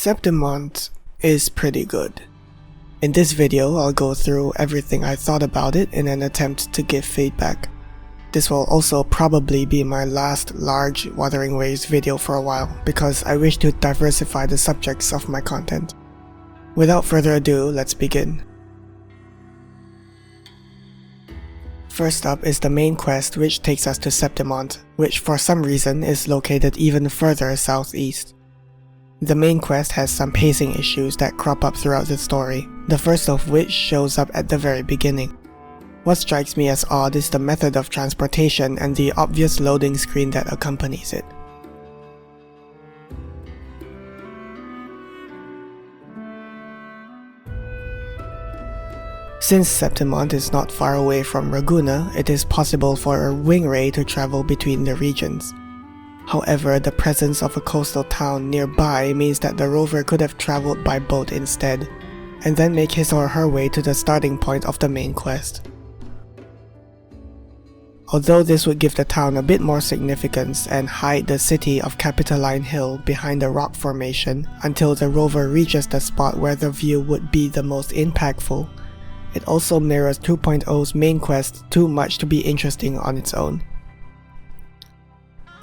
Septimont is pretty good. In this video, I'll go through everything I thought about it in an attempt to give feedback. This will also probably be my last large Wuthering Waves video for a while, because I wish to diversify the subjects of my content. Without further ado, let's begin. First up is the main quest, which takes us to Septimont, which for some reason is located even further southeast. The main quest has some pacing issues that crop up throughout the story, the first of which shows up at the very beginning. What strikes me as odd is the method of transportation and the obvious loading screen that accompanies it. Since Septimont is not far away from Ragusa, it is possible for a wing ray to travel between the regions. However, the presence of a coastal town nearby means that the rover could have traveled by boat instead, and then make his or her way to the starting point of the main quest. Although this would give the town a bit more significance and hide the city of Capitoline Hill behind a rock formation until the rover reaches the spot where the view would be the most impactful, it also mirrors 2.0's main quest too much to be interesting on its own.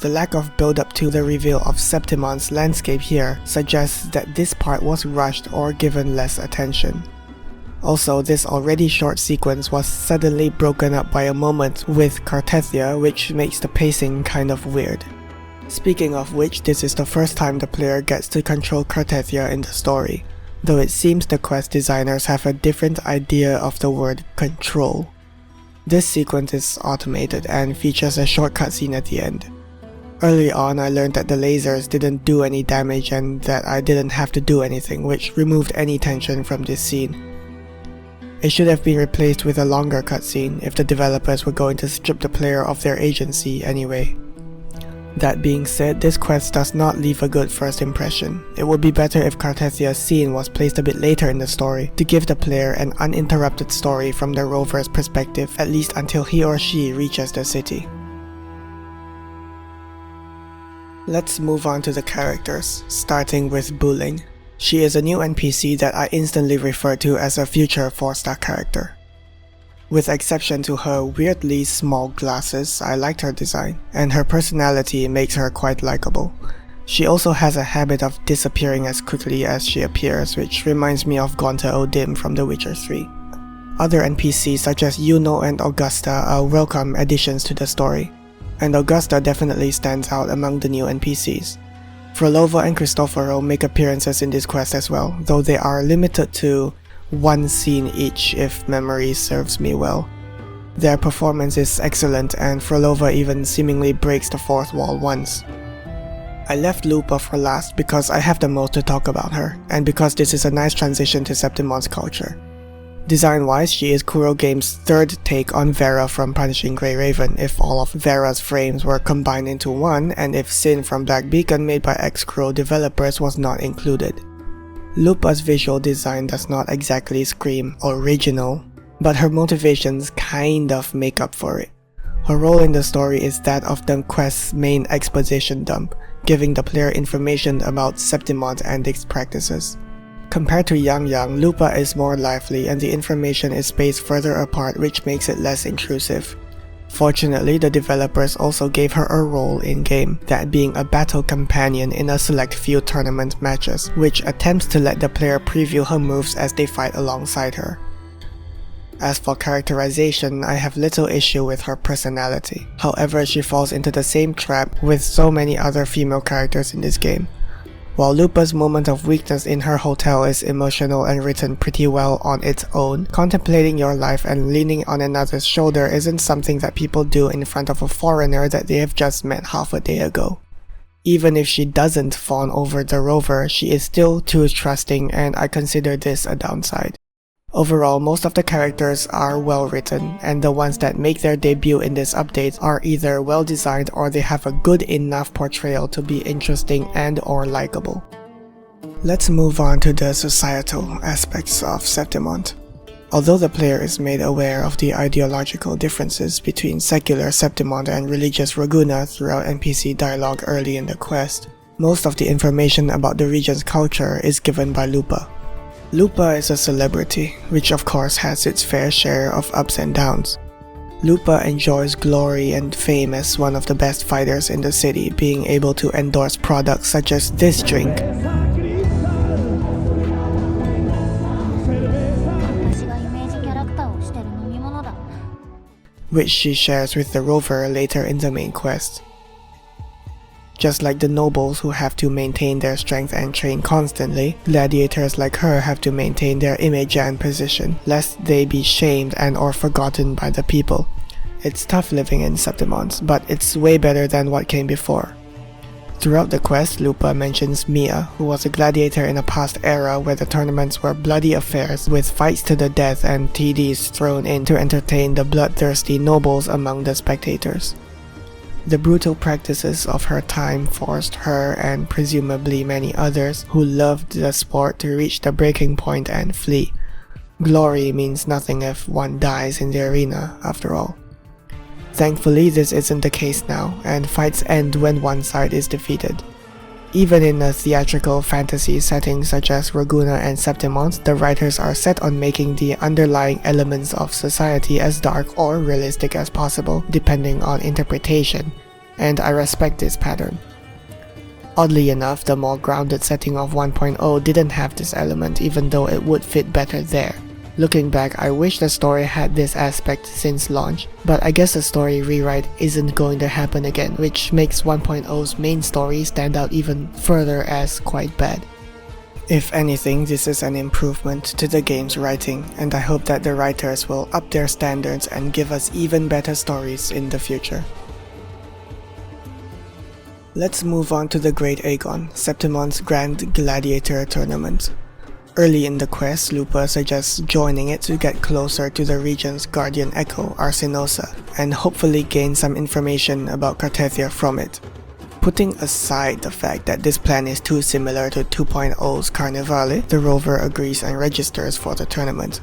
The lack of build-up to the reveal of Septimont's landscape here suggests that this part was rushed or given less attention. Also, this already short sequence was suddenly broken up by a moment with Cartethia, which makes the pacing kind of weird. Speaking of which, this is the first time the player gets to control Cartethia in the story, though it seems the quest designers have a different idea of the word control. This sequence is automated and features a short cutscene at the end. Early on, I learned that the lasers didn't do any damage and that I didn't have to do anything, which removed any tension from this scene. It should have been replaced with a longer cutscene if the developers were going to strip the player of their agency anyway. That being said, this quest does not leave a good first impression. It would be better if Cartethia's scene was placed a bit later in the story to give the player an uninterrupted story from the rover's perspective, at least until he or she reaches the city. Let's move on to the characters, starting with Buling. She is a new NPC that I instantly refer to as a future 4-star character. With exception to her weirdly small glasses, I liked her design, and her personality makes her quite likable. She also has a habit of disappearing as quickly as she appears, which reminds me of Gonta O'Dim from The Witcher 3. Other NPCs such as Yuno and Augusta are welcome additions to the story, and Augusta definitely stands out among the new NPCs. Frolova and Cristoforo make appearances in this quest as well, though they are limited to one scene each if memory serves me well. Their performance is excellent, and Frolova even seemingly breaks the fourth wall once. I left Lupa for last because I have the most to talk about her, and because this is a nice transition to Septimont's culture. Design-wise, she is Kuro Games' third take on Vera from Punishing Grey Raven if all of Vera's frames were combined into one, and if Sin from Black Beacon made by ex-Kuro developers was not included. Lupa's visual design does not exactly scream original, but her motivations kind of make up for it. Her role in the story is that of the quest's main exposition dump, giving the player information about Septimont and its practices. Compared to Yang Yang, Lupa is more lively and the information is spaced further apart, which makes it less intrusive. Fortunately, the developers also gave her a role in-game, that being a battle companion in a select few tournament matches, which attempts to let the player preview her moves as they fight alongside her. As for characterization, I have little issue with her personality. However, she falls into the same trap with so many other female characters in this game. While Lupa's moment of weakness in her hotel is emotional and written pretty well on its own, contemplating your life and leaning on another's shoulder isn't something that people do in front of a foreigner that they have just met half a day ago. Even if she doesn't fawn over the rover, she is still too trusting, and I consider this a downside. Overall, most of the characters are well written, and the ones that make their debut in this update are either well designed or they have a good enough portrayal to be interesting and or likable. Let's move on to the societal aspects of Septimont. Although the player is made aware of the ideological differences between secular Septimont and religious Ragusa throughout NPC dialogue early in the quest, Most of the information about the region's culture is given by Lupa. Lupa is a celebrity, which of course has its fair share of ups and downs. Lupa enjoys glory and fame as one of the best fighters in the city, being able to endorse products such as this drink, which she shares with the rover later in the main quest. Just like the nobles who have to maintain their strength and train constantly, gladiators like her have to maintain their image and position, lest they be shamed and or forgotten by the people. It's tough living in Septimont, but it's way better than what came before. Throughout the quest, Lupa mentions Mia, who was a gladiator in a past era where the tournaments were bloody affairs with fights to the death and TDs thrown in to entertain the bloodthirsty nobles among the spectators. The brutal practices of her time forced her and presumably many others who loved the sport to reach the breaking point and flee. Glory means nothing if one dies in the arena, after all. Thankfully, this isn't the case now, and fights end when one side is defeated. Even in a theatrical fantasy setting such as Raguna and Septimont, the writers are set on making the underlying elements of society as dark or realistic as possible, depending on interpretation, and I respect this pattern. Oddly enough, the more grounded setting of 1.0 didn't have this element, even though it would fit better there. Looking back, I wish the story had this aspect since launch, but I guess a story rewrite isn't going to happen again, which makes 1.0's main story stand out even further as quite bad. If anything, this is an improvement to the game's writing, and I hope that the writers will up their standards and give us even better stories in the future. Let's move on to the Great Agon, Septimont's Grand Gladiator Tournament. Early in the quest, Lupa suggests joining it to get closer to the region's guardian echo, Arsinosa, and hopefully gain some information about Cartethia from it. Putting aside the fact that this plan is too similar to 2.0's Carnevale, the rover agrees and registers for the tournament.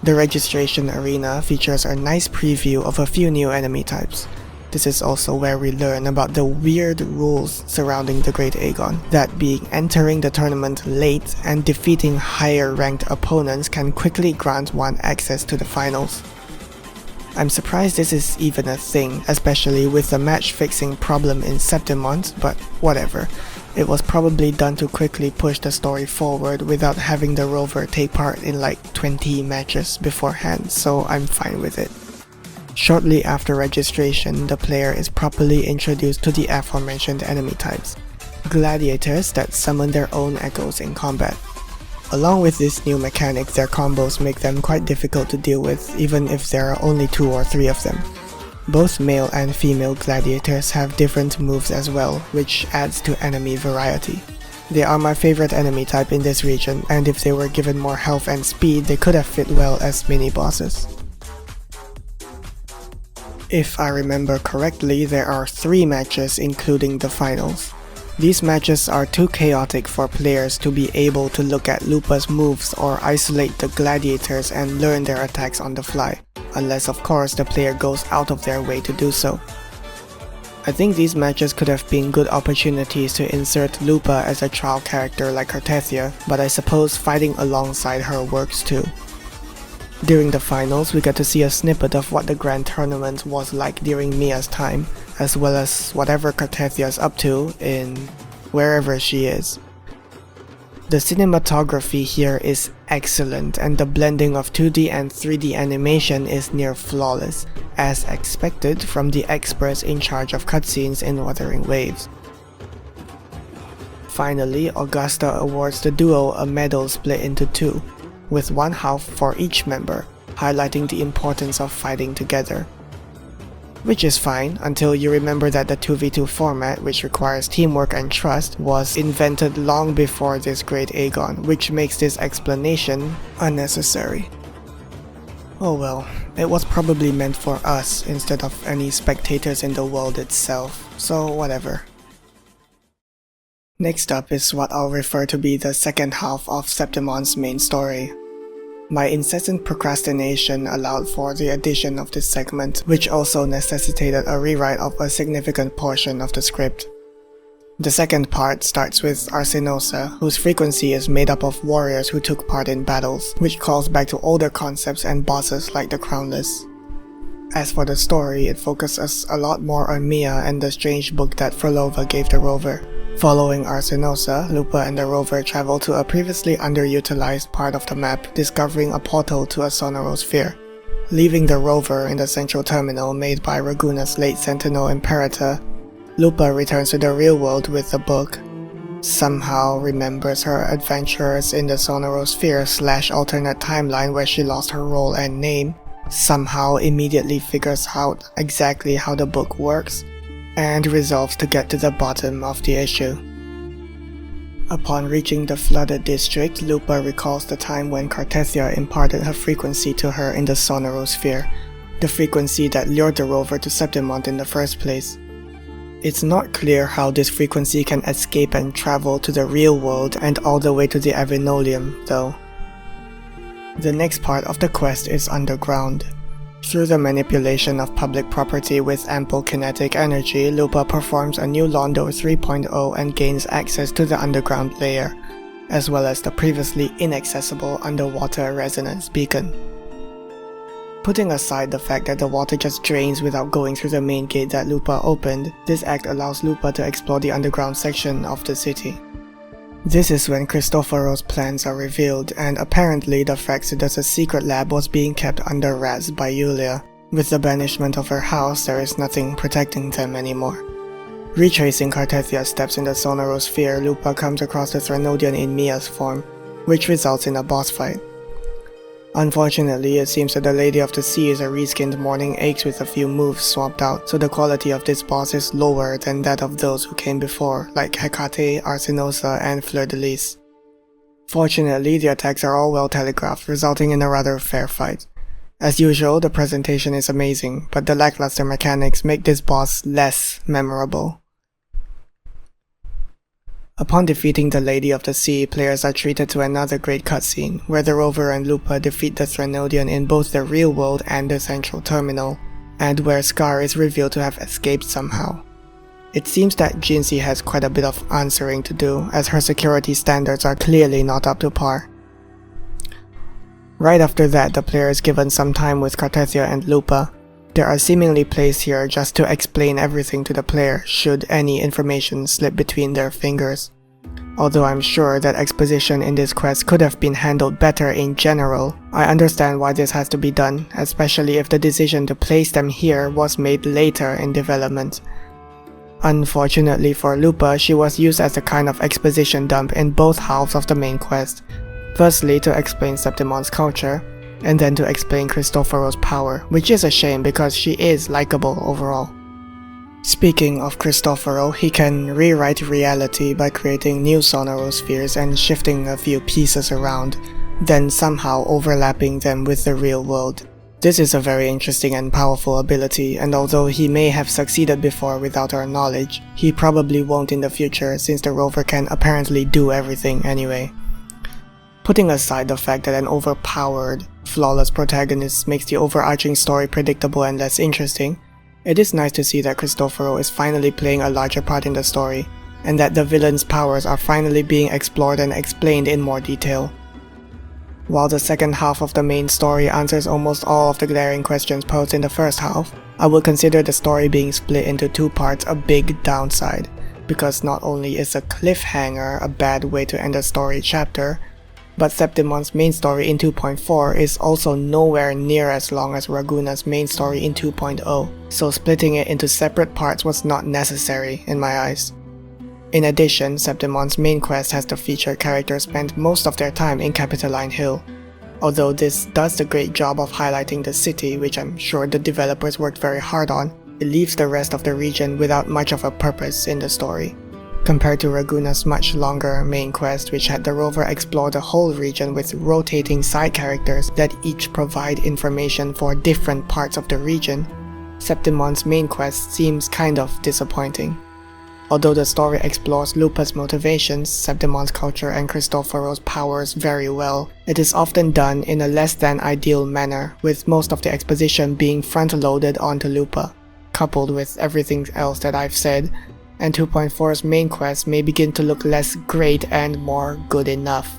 The registration arena features a nice preview of a few new enemy types. This is also where we learn about the weird rules surrounding the Great Agon, that being entering the tournament late and defeating higher ranked opponents can quickly grant one access to the finals. I'm surprised this is even a thing, especially with the match fixing problem in Septimont, but whatever. It was probably done to quickly push the story forward without having the rover take part in like 20 matches beforehand, so I'm fine with it. Shortly after registration, the player is properly introduced to the aforementioned enemy types, gladiators that summon their own echoes in combat. Along with this new mechanic, their combos make them quite difficult to deal with, even if there are only 2 or 3 of them. Both male and female gladiators have different moves as well, which adds to enemy variety. They are my favorite enemy type in this region, and if they were given more health and speed, they could have fit well as mini-bosses. If I remember correctly, there are 3 matches including the finals. These matches are too chaotic for players to be able to look at Lupa's moves or isolate the gladiators and learn their attacks on the fly, unless of course the player goes out of their way to do so. I think these matches could have been good opportunities to insert Lupa as a trial character like Cartethia, but I suppose fighting alongside her works too. During the finals, we get to see a snippet of what the Grand Tournament was like during Mia's time, as well as whatever Cartethia's up to in wherever she is. The cinematography here is excellent, and the blending of 2D and 3D animation is near flawless, as expected from the experts in charge of cutscenes in Wuthering Waves. Finally, Augusta awards the duo a medal split into 2. With 1/2 for each member, highlighting the importance of fighting together. Which is fine until you remember that the 2v2 format, which requires teamwork and trust, was invented long before this Great Agon, which makes this explanation unnecessary. Oh well, it was probably meant for us instead of any spectators in the world itself, so whatever. Next up is what I'll refer to be the second half of Septimont's main story. My incessant procrastination allowed for the addition of this segment, which also necessitated a rewrite of a significant portion of the script. The second part starts with Arsinosa, whose frequency is made up of warriors who took part in battles, which calls back to older concepts and bosses like the Crownless. As for the story, it focuses a lot more on Mia and the strange book that Frolova gave the rover. Following Arsinosa, Lupa and the rover travel to a previously underutilized part of the map, discovering a portal to a sonorosphere. Leaving the rover in the central terminal made by Raguna's late Sentinel Imperator, Lupa returns to the real world with the book, somehow remembers her adventures in the sonorosphere / alternate timeline where she lost her role and name, somehow immediately figures out exactly how the book works, and resolves to get to the bottom of the issue. Upon reaching the flooded district, Lupa recalls the time when Cartethia imparted her frequency to her in the sonorosphere, the frequency that lured the rover to Septimont in the first place. It's not clear how this frequency can escape and travel to the real world and all the way to the Avinolium, though. The next part of the quest is underground. Through the manipulation of public property with ample kinetic energy, Lupa performs a new Londo 3.0 and gains access to the underground layer, as well as the previously inaccessible underwater resonance beacon. Putting aside the fact that the water just drains without going through the main gate that Lupa opened, this act allows Lupa to explore the underground section of the city. This is when Cristoforo's plans are revealed, and apparently the Fraxidus' secret lab was being kept under wraps by Yulia. With the banishment of her house, there is nothing protecting them anymore. Retracing Cartethia's steps in the sonorosphere, Lupa comes across the Threnodian in Mia's form, which results in a boss fight. Unfortunately, it seems that the Lady of the Sea is a reskinned Morning Axe with a few moves swapped out, so the quality of this boss is lower than that of those who came before, like Hecate, Arsinosa, and Fleur de Lis. Fortunately, the attacks are all well telegraphed, resulting in a rather fair fight. As usual, the presentation is amazing, but the lackluster mechanics make this boss less memorable. Upon defeating the Lady of the Sea, players are treated to another great cutscene, where the rover and Lupa defeat the Threnodian in both the real world and the central terminal, and where Scar is revealed to have escaped somehow. It seems that Jinxie has quite a bit of answering to do, as her security standards are clearly not up to par. Right after that, the player is given some time with Cartethia and Lupa. They are seemingly placed here just to explain everything to the player should any information slip between their fingers. Although I'm sure that exposition in this quest could have been handled better in general, I understand why this has to be done, especially if the decision to place them here was made later in development. Unfortunately for Lupa, she was used as a kind of exposition dump in both halves of the main quest. Firstly, to explain Septimont's culture, and then to explain Cristoforo's power, which is a shame because she is likable overall. Speaking of Cristoforo, he can rewrite reality by creating new sonorospheres and shifting a few pieces around, then somehow overlapping them with the real world. This is a very interesting and powerful ability, and although he may have succeeded before without our knowledge, he probably won't in the future since the rover can apparently do everything anyway. Putting aside the fact that an overpowered, flawless protagonist makes the overarching story predictable and less interesting, it is nice to see that Cristoforo is finally playing a larger part in the story, and that the villain's powers are finally being explored and explained in more detail. While the second half of the main story answers almost all of the glaring questions posed in the first half, I would consider the story being split into two parts a big downside, because not only is a cliffhanger a bad way to end a story chapter, but Septimont's main story in 2.4 is also nowhere near as long as Raguna's main story in 2.0, so splitting it into separate parts was not necessary in my eyes. In addition, Septimont's main quest has the featured characters spend most of their time in Capitoline Hill. Although this does a great job of highlighting the city, which I'm sure the developers worked very hard on, it leaves the rest of the region without much of a purpose in the story. Compared to Raguna's much longer main quest, which had the rover explore the whole region with rotating side characters that each provide information for different parts of the region, Septimont's main quest seems kind of disappointing. Although the story explores Lupa's motivations, Septimont's culture and Cristoforo's powers very well, it is often done in a less than ideal manner, with most of the exposition being front-loaded onto Lupa. Coupled with everything else that I've said, and 2.4's main quest may begin to look less great and more good enough.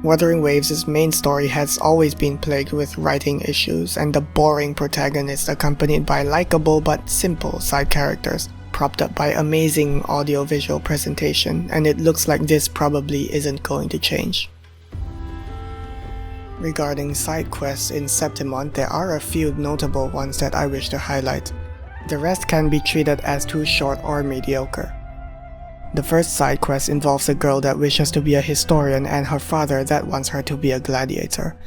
Wuthering Waves' main story has always been plagued with writing issues and the boring protagonist accompanied by likable but simple side characters, propped up by amazing audio-visual presentation, and it looks like this probably isn't going to change. Regarding side quests in Septimont, there are a few notable ones that I wish to highlight. The rest can be treated as too short or mediocre. The first side quest involves a girl that wishes to be a historian and her father that wants her to be a gladiator.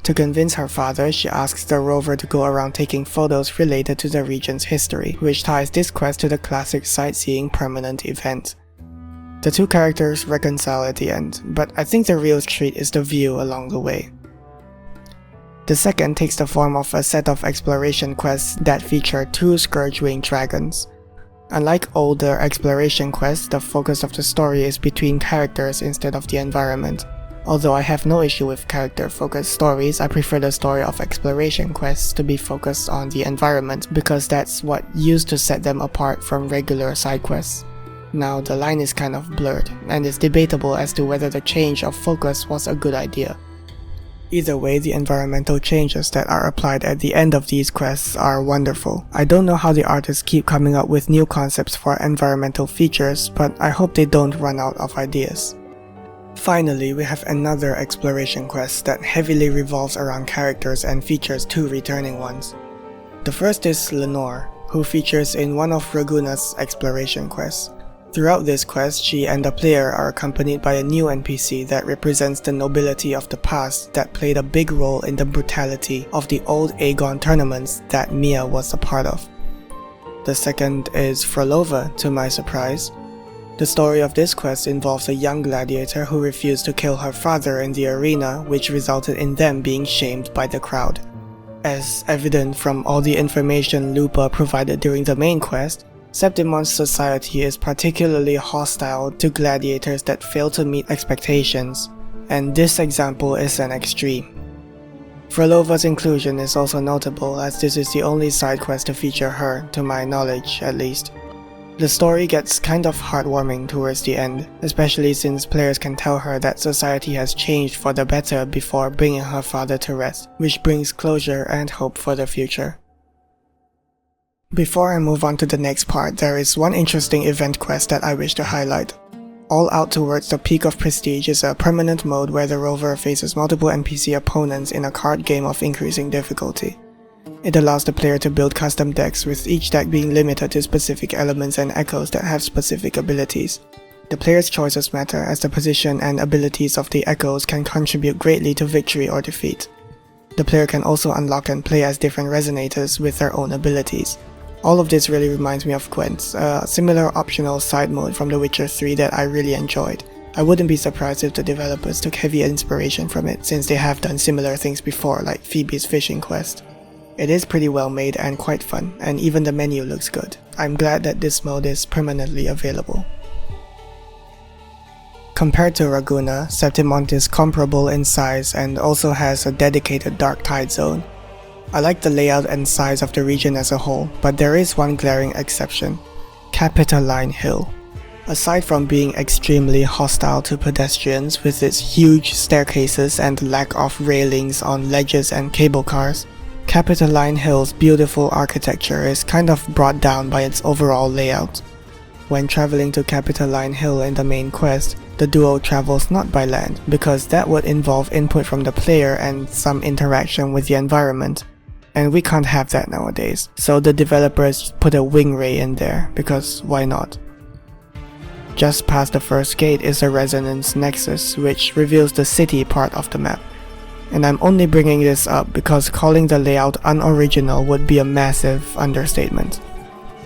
To convince her father, she asks the rover to go around taking photos related to the region's history, which ties this quest to the classic sightseeing permanent event. The two characters reconcile at the end, but I think the real treat is the view along the way. The second takes the form of a set of exploration quests that feature two scourge-winged dragons. Unlike older exploration quests, the focus of the story is between characters instead of the environment. Although I have no issue with character-focused stories, I prefer the story of exploration quests to be focused on the environment because that's what used to set them apart from regular side quests. Now the line is kind of blurred, and it's debatable as to whether the change of focus was a good idea. Either way, the environmental changes that are applied at the end of these quests are wonderful. I don't know how the artists keep coming up with new concepts for environmental features, but I hope they don't run out of ideas. Finally, we have another exploration quest that heavily revolves around characters and features two returning ones. The first is Lenore, who features in one of Raguna's exploration quests. Throughout this quest, she and the player are accompanied by a new NPC that represents the nobility of the past that played a big role in the brutality of the old Agon tournaments that Mia was a part of. The second is Frolova, to my surprise. The story of this quest involves a young gladiator who refused to kill her father in the arena, which resulted in them being shamed by the crowd. As evident from all the information Lupa provided during the main quest, Septimont's society is particularly hostile to gladiators that fail to meet expectations, and this example is an extreme. Frolova's inclusion is also notable as this is the only side quest to feature her, to my knowledge at least. The story gets kind of heartwarming towards the end, especially since players can tell her that society has changed for the better before bringing her father to rest, which brings closure and hope for the future. Before I move on to the next part, there is one interesting event quest that I wish to highlight. All Out Towards the Peak of Prestige is a permanent mode where the rover faces multiple NPC opponents in a card game of increasing difficulty. It allows the player to build custom decks, with each deck being limited to specific elements and echoes that have specific abilities. The player's choices matter as the position and abilities of the echoes can contribute greatly to victory or defeat. The player can also unlock and play as different resonators with their own abilities. All of this really reminds me of Gwent's, a similar optional side mode from The Witcher 3 that I really enjoyed. I wouldn't be surprised if the developers took heavy inspiration from it, since they have done similar things before, like Phoebe's fishing quest. It is pretty well made and quite fun, and even the menu looks good. I'm glad that this mode is permanently available. Compared to Raguna, Septimont is comparable in size and also has a dedicated dark tide zone. I like the layout and size of the region as a whole, but there is one glaring exception: Capitoline Hill. Aside from being extremely hostile to pedestrians with its huge staircases and lack of railings on ledges and cable cars, Capitoline Hill's beautiful architecture is kind of brought down by its overall layout. When traveling to Capitoline Hill in the main quest, the duo travels not by land, because that would involve input from the player and some interaction with the environment. And we can't have that nowadays, so the developers put a wing ray in there, because why not? Just past the first gate is a resonance nexus, which reveals the city part of the map. And I'm only bringing this up because calling the layout unoriginal would be a massive understatement.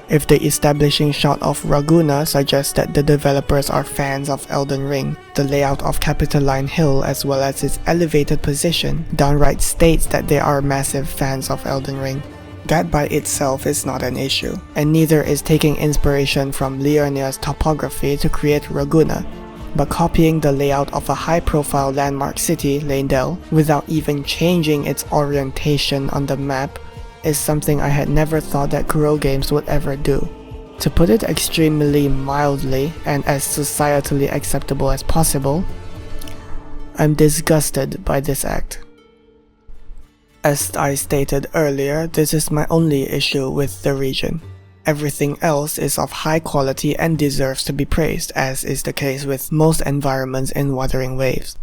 If the establishing shot of Raguna suggests that the developers are fans of Elden Ring, the layout of Capitoline Hill as well as its elevated position downright states that they are massive fans of Elden Ring. That by itself is not an issue, and neither is taking inspiration from Liurnia's topography to create Raguna, but copying the layout of a high-profile landmark city, Leyndell, without even changing its orientation on the map is something I had never thought that Kuro Games would ever do. To put it extremely mildly and as societally acceptable as possible, I'm disgusted by this act. As I stated earlier, this is my only issue with the region. Everything else is of high quality and deserves to be praised, as is the case with most environments in Wuthering Waves.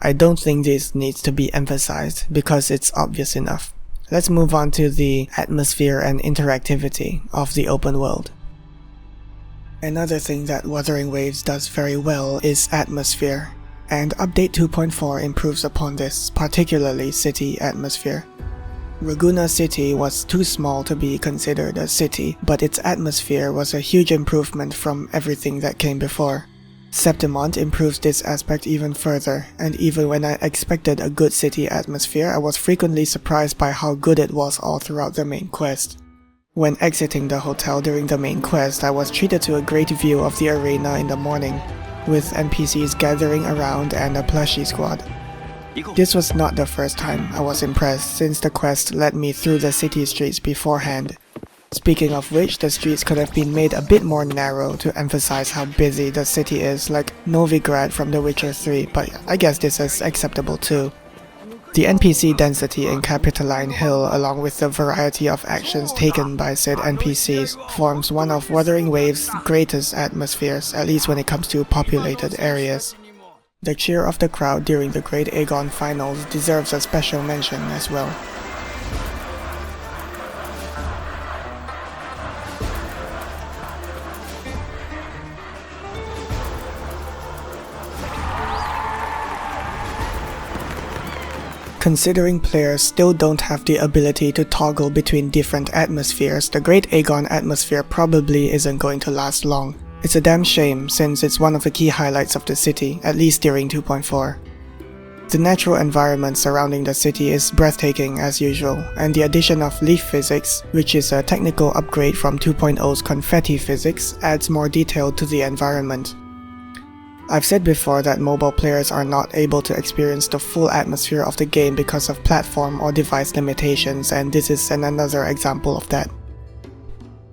I don't think this needs to be emphasized because it's obvious enough. Let's move on to the atmosphere and interactivity of the open world. Another thing that Wuthering Waves does very well is atmosphere, and Update 2.4 improves upon this, particularly city atmosphere. Raguna City was too small to be considered a city, but its atmosphere was a huge improvement from everything that came before. Septimont improves this aspect even further, and even when I expected a good city atmosphere, I was frequently surprised by how good it was all throughout the main quest. When exiting the hotel during the main quest, I was treated to a great view of the arena in the morning, with NPCs gathering around and a plushie squad. This was not the first time I was impressed, since the quest led me through the city streets beforehand. Speaking of which, the streets could have been made a bit more narrow to emphasize how busy the city is, like Novigrad from The Witcher 3, but I guess this is acceptable too. The NPC density in Capitoline Hill, along with the variety of actions taken by said NPCs, forms one of Wuthering Waves' greatest atmospheres, at least when it comes to populated areas. The cheer of the crowd during the Great Agon finals deserves a special mention as well. Considering players still don't have the ability to toggle between different atmospheres, the Great Agon atmosphere probably isn't going to last long. It's a damn shame, since it's one of the key highlights of the city, at least during 2.4. The natural environment surrounding the city is breathtaking as usual, and the addition of leaf physics, which is a technical upgrade from 2.0's confetti physics, adds more detail to the environment. I've said before that mobile players are not able to experience the full atmosphere of the game because of platform or device limitations, and this is another example of that.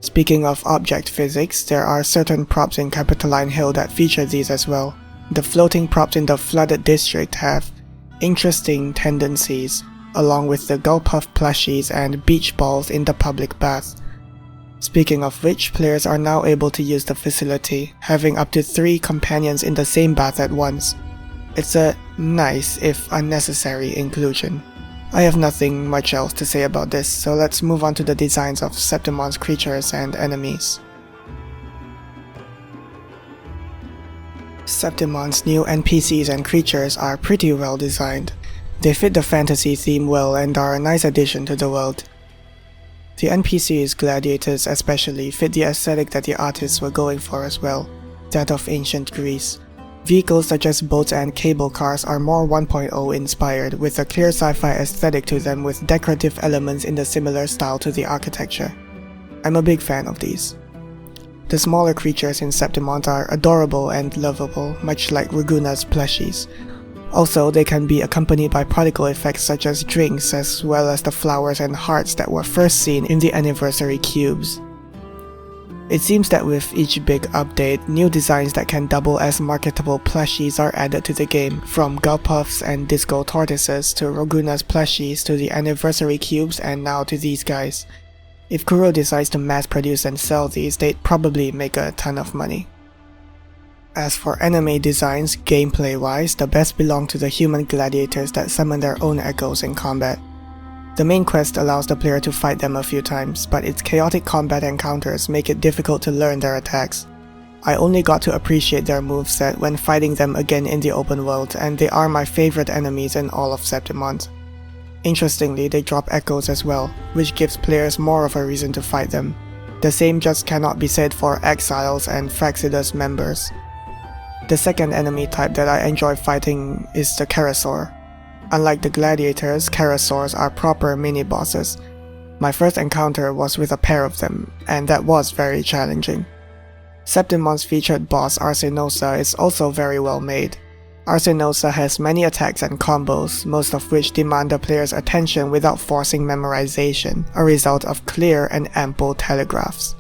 Speaking of object physics, there are certain props in Capitoline Hill that feature these as well. The floating props in the flooded district have interesting tendencies, along with the Gulpuff plushies and beach balls in the public bath. Speaking of which, players are now able to use the facility, having up to 3 companions in the same bath at once. It's a nice, if unnecessary, inclusion. I have nothing much else to say about this, so let's move on to the designs of Septimont's creatures and enemies. Septimont's new NPCs and creatures are pretty well designed. They fit the fantasy theme well and are a nice addition to the world. The NPCs, gladiators especially, fit the aesthetic that the artists were going for as well, that of ancient Greece. Vehicles such as boats and cable cars are more 1.0 inspired, with a clear sci-fi aesthetic to them with decorative elements in the similar style to the architecture. I'm a big fan of these. The smaller creatures in Septimont are adorable and lovable, much like Raguna's plushies. Also, they can be accompanied by particle effects such as drinks, as well as the flowers and hearts that were first seen in the anniversary cubes. It seems that with each big update, new designs that can double as marketable plushies are added to the game, from Gulpuffs and Disco Tortoises to Raguna's plushies to the anniversary cubes and now to these guys. If Kuro decides to mass produce and sell these, they'd probably make a ton of money. As for enemy designs, gameplay-wise, the best belong to the human gladiators that summon their own echoes in combat. The main quest allows the player to fight them a few times, but its chaotic combat encounters make it difficult to learn their attacks. I only got to appreciate their moveset when fighting them again in the open world, and they are my favorite enemies in all of Septimont. Interestingly, they drop echoes as well, which gives players more of a reason to fight them. The same just cannot be said for Exiles and Fraxidus members. The second enemy type that I enjoy fighting is the Karasaur. Unlike the gladiators, Karasaurs are proper mini-bosses. My first encounter was with a pair of them, and that was very challenging. Septimont's featured boss Arsenosa is also very well made. Arsenosa has many attacks and combos, most of which demand the player's attention without forcing memorization, a result of clear and ample telegraphs.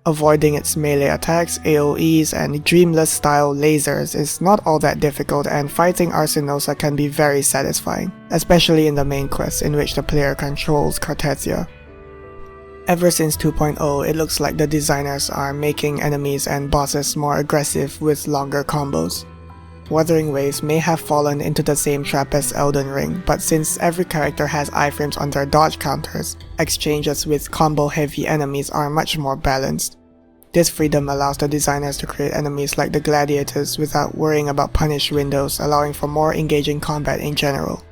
Avoiding its melee attacks, AoEs, and Dreamless-style lasers is not all that difficult, and fighting Arsinosa can be very satisfying, especially in the main quest in which the player controls Cartesia. Ever since 2.0, it looks like the designers are making enemies and bosses more aggressive with longer combos. Wuthering Waves may have fallen into the same trap as Elden Ring, but since every character has iframes on their dodge counters, exchanges with combo-heavy enemies are much more balanced. This freedom allows the designers to create enemies like the gladiators without worrying about punish windows, allowing for more engaging combat in general.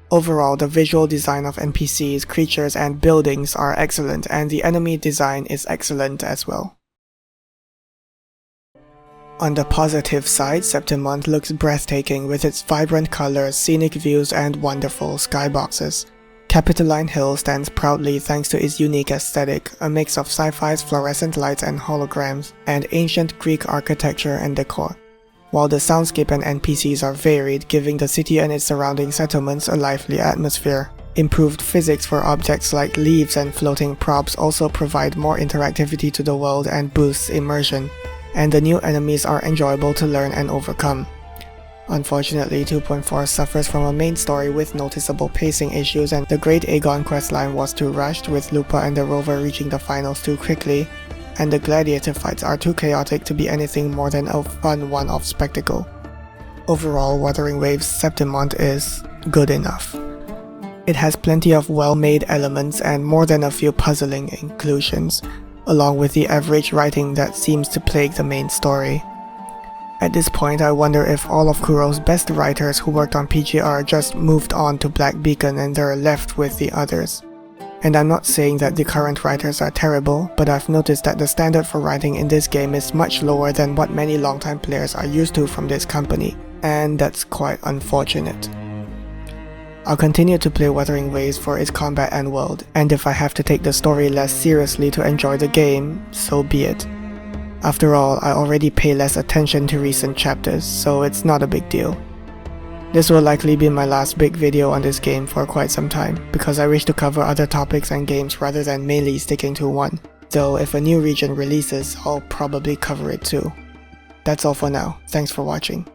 Overall, the visual design of NPCs, creatures, and buildings are excellent, and the enemy design is excellent as well. On the positive side, Septimont looks breathtaking with its vibrant colors, scenic views, and wonderful skyboxes. Capitoline Hill stands proudly thanks to its unique aesthetic, a mix of sci-fi's fluorescent lights and holograms, and ancient Greek architecture and decor. While the soundscape and NPCs are varied, giving the city and its surrounding settlements a lively atmosphere. Improved physics for objects like leaves and floating props also provide more interactivity to the world and boosts immersion, and the new enemies are enjoyable to learn and overcome. Unfortunately, 2.4 suffers from a main story with noticeable pacing issues, and the Great Agon questline was too rushed, with Lupa and the rover reaching the finals too quickly, and the gladiator fights are too chaotic to be anything more than a fun one-off spectacle. Overall, Wuthering Waves Septimont is good enough. It has plenty of well-made elements and more than a few puzzling inclusions, along with the average writing that seems to plague the main story. At this point, I wonder if all of Kuro's best writers who worked on PGR just moved on to Black Beacon and they're left with the others. And I'm not saying that the current writers are terrible, but I've noticed that the standard for writing in this game is much lower than what many longtime players are used to from this company, and that's quite unfortunate. I'll continue to play Wuthering Waves for its combat and world, and if I have to take the story less seriously to enjoy the game, so be it. After all, I already pay less attention to recent chapters, so it's not a big deal. This will likely be my last big video on this game for quite some time, because I wish to cover other topics and games rather than mainly sticking to one, though if a new region releases, I'll probably cover it too. That's all for now, thanks for watching.